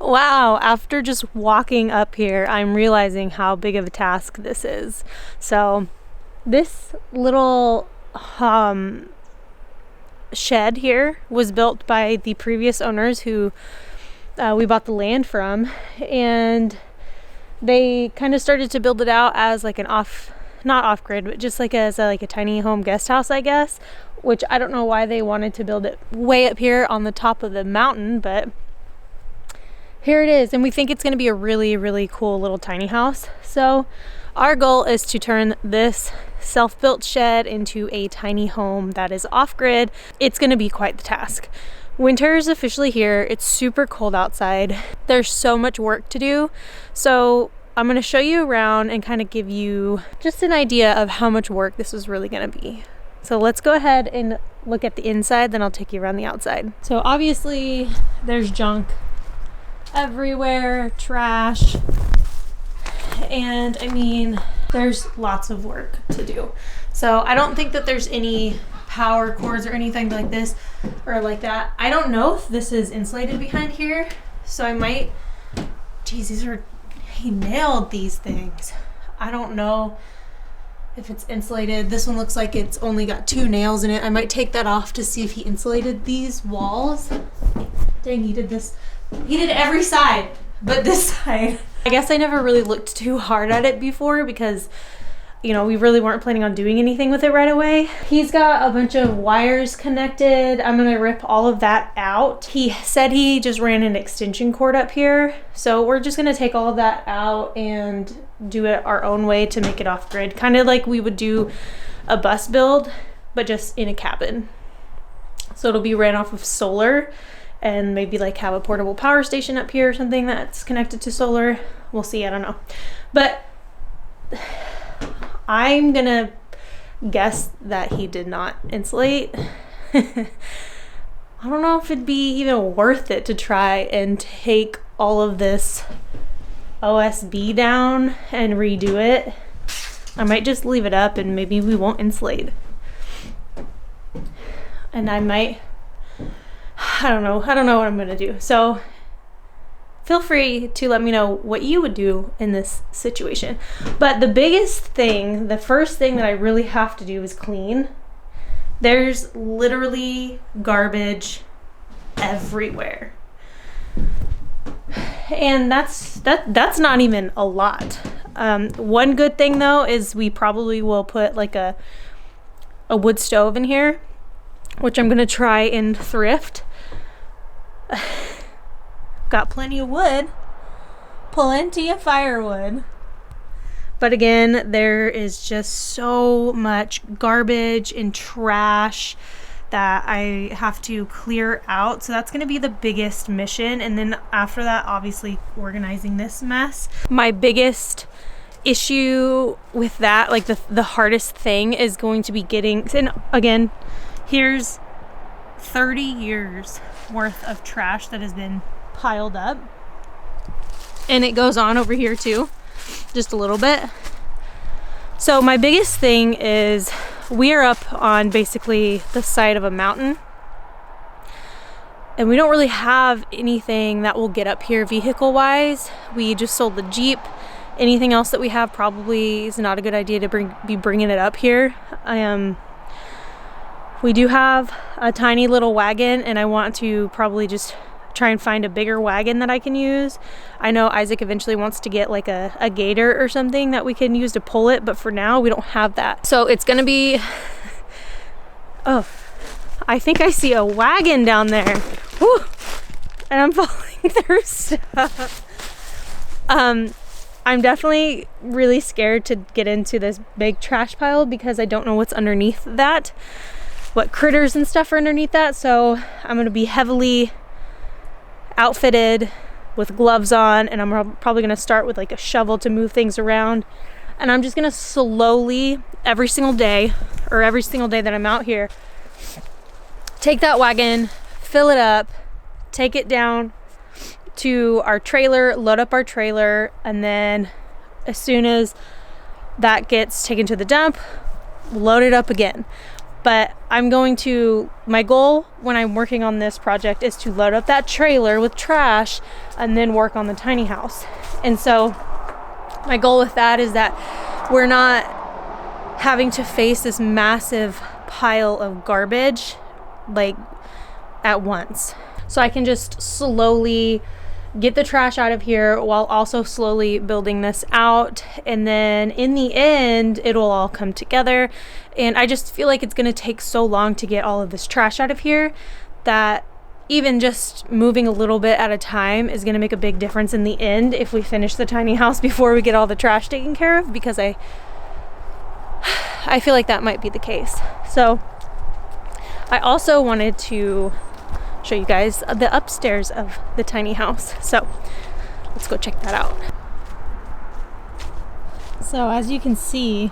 Wow, after just walking up here, I'm realizing how big of a task this is. So this little shed here was built by the previous owners who we bought the land from, and they kind of started to build it out as like an not off-grid, but just like as a tiny home guest house, I guess, which I don't know why they wanted to build it way up here on the top of the mountain, but here it is. And we think it's going to be a really, really cool little tiny house. So our goal is to turn this self-built shed into a tiny home that is off-grid. It's going to be quite the task. Winter is officially here. It's super cold outside. There's so much work to do. So I'm going to show you around and kind of give you just an idea of how much work this is really going to be. So let's go ahead and look at the inside, then I'll take you around the outside. So obviously there's junk everywhere, trash, and I mean, there's lots of work to do. So I don't think that there's any power cords or anything like this or like that. I don't know if this is insulated behind here, so I might, geez, he nailed these things. I don't know if it's insulated. This one looks like it's only got 2 nails in it. I might take that off to see if he insulated these walls. Dang, he did every side but this side. I guess I never really looked too hard at it before because, you know, we really weren't planning on doing anything with it right away. He's got a bunch of wires connected. I'm gonna rip all of that out. He said he just ran an extension cord up here, so we're just gonna take all of that out and do it our own way to make it off grid, kind of like we would do a bus build, but just in a cabin. So it'll be ran off of solar, and maybe like have a portable power station up here or something that's connected to solar. We'll see, I don't know. But I'm gonna guess that he did not insulate. I don't know if it'd be even worth it to try and take all of this OSB down and redo it. I might just leave it up and maybe we won't insulate. And I don't know what I'm gonna do. So feel free to let me know what you would do in this situation. But the biggest thing, the first thing that I really have to do is clean. There's literally garbage everywhere. And that's not even a lot. One good thing though is we probably will put like a wood stove in here, which I'm gonna try and thrift. Got plenty of wood, plenty of firewood. But again, there is just so much garbage and trash that I have to clear out. So that's going to be the biggest mission. And then after that, obviously organizing this mess. My biggest issue with that, like the hardest thing, is going to be getting, and again, here's 30 years worth of trash that has been piled up, and it goes on over here too, just a little bit. So my biggest thing is we are up on basically the side of a mountain, and we don't really have anything that will get up here vehicle wise. We just sold the Jeep. Anything else that we have probably is not a good idea to be bringing it up here. We do have a tiny little wagon, and I want to probably just try and find a bigger wagon that I can use. I know Isaac eventually wants to get like a gator or something that we can use to pull it, but for now we don't have that. So it's gonna be, oh, I think I see a wagon down there. Woo! And I'm falling through stuff. I'm definitely really scared to get into this big trash pile because I don't know what's underneath that, what critters and stuff are underneath that. So I'm gonna be heavily outfitted with gloves on, and I'm probably gonna start with like a shovel to move things around, and I'm just gonna slowly every single day that I'm out here take that wagon, fill it up, take it down to our trailer, load up our trailer, and then as soon as that gets taken to the dump, load it up again. But my goal when I'm working on this project is to load up that trailer with trash and then work on the tiny house. And so my goal with that is that we're not having to face this massive pile of garbage like at once. So I can just slowly get the trash out of here while also slowly building this out, and then in the end it'll all come together. And I just feel like it's going to take so long to get all of this trash out of here that even just moving a little bit at a time is going to make a big difference in the end if we finish the tiny house before we get all the trash taken care of, because I feel like that might be the case. So I also wanted to show you guys the upstairs of the tiny house. So let's go check that out. So as you can see,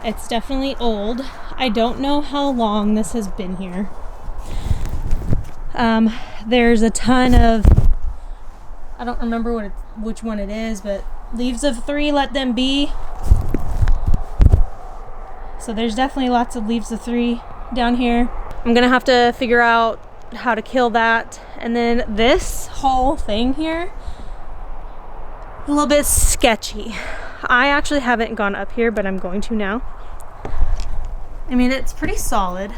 it's definitely old. I don't know how long this has been here. There's a ton of, I don't remember which one it is, but leaves of 3, let them be. So there's definitely lots of leaves of 3 down here. I'm gonna have to figure out how to kill that. And then this whole thing here, a little bit sketchy. I actually haven't gone up here, but I'm going to now. I mean, it's pretty solid.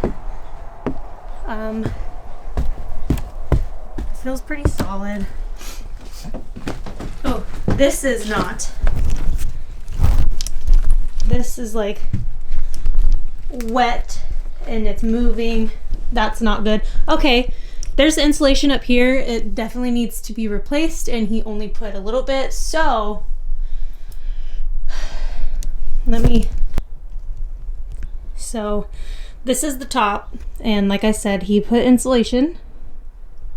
Feels pretty solid. Oh, this is not. This is like wet and it's moving. That's not good. Okay, there's the insulation up here. It definitely needs to be replaced, and he only put a little bit. So so this is the top, and like I said, he put insulation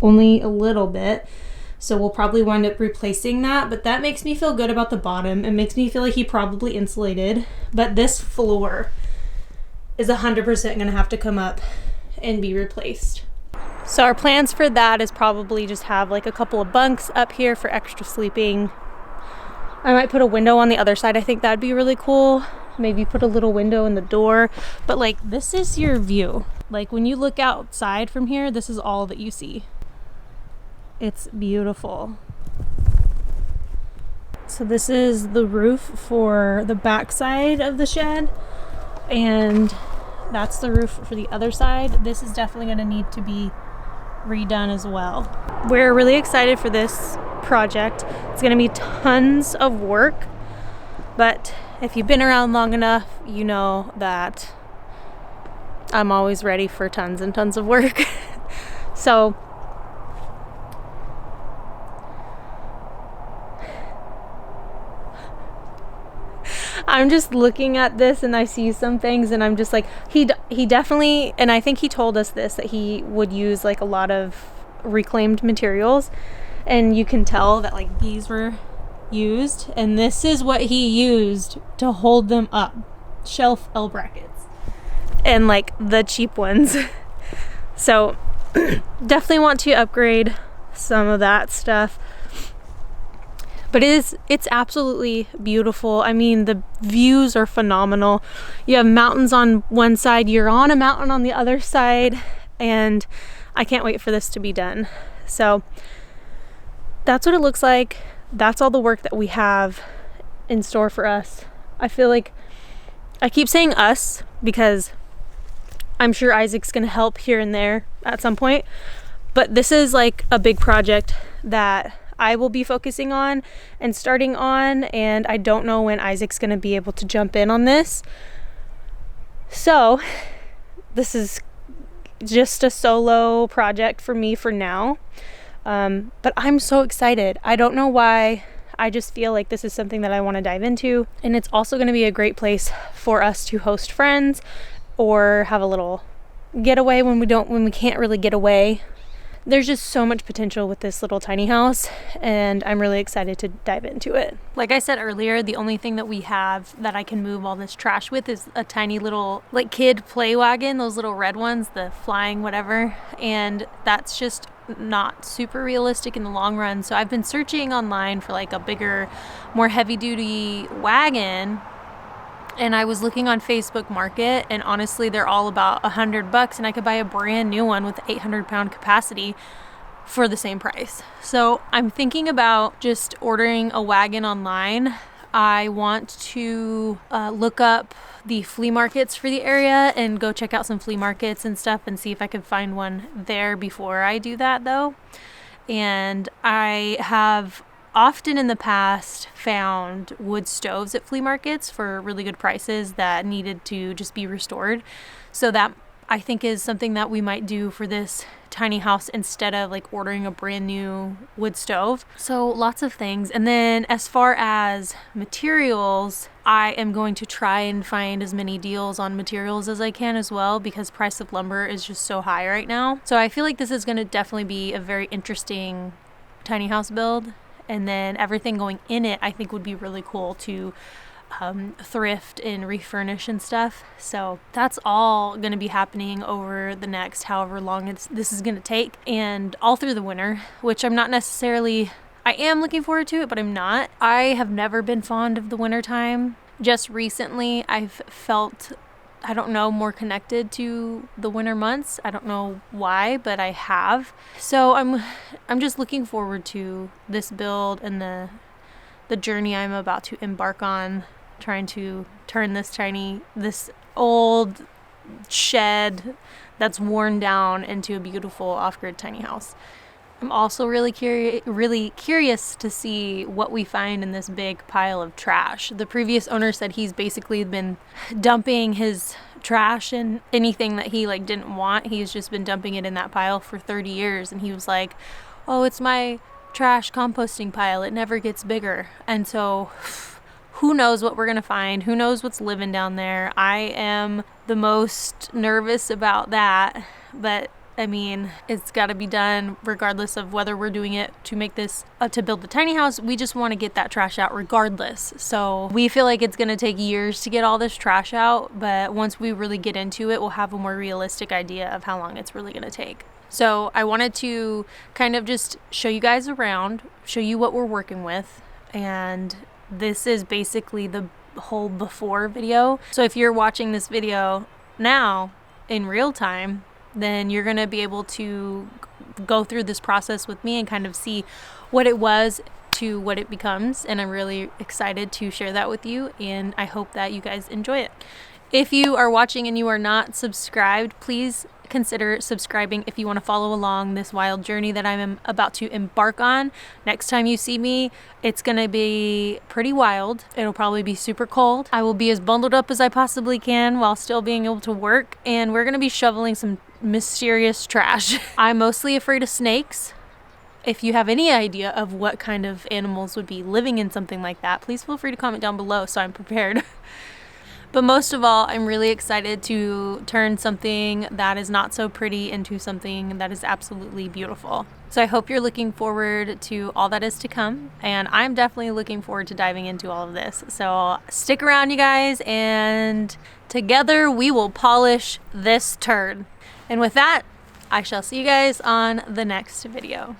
only a little bit, so we'll probably wind up replacing that. But that makes me feel good about the bottom. It makes me feel like he probably insulated, but this floor is 100% gonna have to come up and be replaced. So our plans for that is probably just have like a couple of bunks up here for extra sleeping. I might put a window on the other side. I think that'd be really cool. Maybe put a little window in the door. But like, this is your view. Like when you look outside from here, this is all that you see. It's beautiful. So this is the roof for the back side of the shed, and that's the roof for the other side. This is definitely going to need to be redone as well. We're really excited for this project. It's going to be tons of work, but if you've been around long enough, you know that I'm always ready for tons and tons of work. So I'm just looking at this and I see some things and I'm just like, he definitely, and I think he told us this, that he would use like a lot of reclaimed materials, and you can tell that like these were used, and this is what he used to hold them up. Shelf L brackets and like the cheap ones. So definitely want to upgrade some of that stuff. But it's absolutely beautiful. I mean, the views are phenomenal. You have mountains on one side, you're on a mountain on the other side, and I can't wait for this to be done. So that's what it looks like. That's all the work that we have in store for us. I feel like I keep saying us because I'm sure Isaac's gonna help here and there at some point, but this is like a big project that I will be focusing on and starting on, and I don't know when Isaac's gonna be able to jump in on this. So this is just a solo project for me for now, but I'm so excited. I don't know why. I just feel like this is something that I want to dive into, and it's also going to be a great place for us to host friends or have a little getaway when we can't really get away. There's just so much potential with this little tiny house, and I'm really excited to dive into it. Like I said earlier, the only thing that we have that I can move all this trash with is a tiny little like kid play wagon, those little red ones, the flying whatever, and that's just not super realistic in the long run. So I've been searching online for like a bigger, more heavy duty wagon And I was looking on Facebook Market, and honestly, they're all about $100, and I could buy a brand new one with 800-pound capacity for the same price. So I'm thinking about just ordering a wagon online. I want to look up the flea markets for the area and go check out some flea markets and stuff and see if I can find one there before I do that, though. And I have often in the past found wood stoves at flea markets for really good prices that needed to just be restored. So that I think is something that we might do for this tiny house instead of like ordering a brand new wood stove. So lots of things. And then as far as materials, I am going to try and find as many deals on materials as I can as well, because price of lumber is just so high right now. So I feel like this is going to definitely be a very interesting tiny house build. And then everything going in it, I think would be really cool to thrift and refurnish and stuff. So that's all going to be happening over the next however long this is going to take, and all through the winter, which I'm not necessarily, I am looking forward to it, but I'm not. I have never been fond of the winter time. Just recently I've felt, I don't know, more connected to the winter months. I don't know why, but I have. So I'm just looking forward to this build and the journey I'm about to embark on, trying to turn this old shed that's worn down into a beautiful off-grid tiny house. I'm also really curious to see what we find in this big pile of trash. The previous owner said he's basically been dumping his trash and anything that he like didn't want. He's just been dumping it in that pile for 30 years. And he was like, oh, it's my trash composting pile. It never gets bigger. And so who knows what we're going to find? Who knows what's living down there? I am the most nervous about that. But I mean, it's got to be done regardless of whether we're doing it to make this, to build the tiny house. We just want to get that trash out regardless. So we feel like it's going to take years to get all this trash out. But once we really get into it, we'll have a more realistic idea of how long it's really going to take. So I wanted to kind of just show you guys around, show you what we're working with. And this is basically the whole before video. So if you're watching this video now in real time, then you're going to be able to go through this process with me and kind of see what it was to what it becomes. And I'm really excited to share that with you. And I hope that you guys enjoy it. If you are watching and you are not subscribed, please consider subscribing if you want to follow along this wild journey that I'm about to embark on. Next time you see me, it's going to be pretty wild. It'll probably be super cold. I will be as bundled up as I possibly can while still being able to work. And we're going to be shoveling some mysterious trash. I'm mostly afraid of snakes. If you have any idea of what kind of animals would be living in something like that, please feel free to comment down below so I'm prepared. But most of all, I'm really excited to turn something that is not so pretty into something that is absolutely beautiful. So I hope you're looking forward to all that is to come. And I'm definitely looking forward to diving into all of this. So stick around, you guys, and together we will polish this turd. And with that, I shall see you guys on the next video.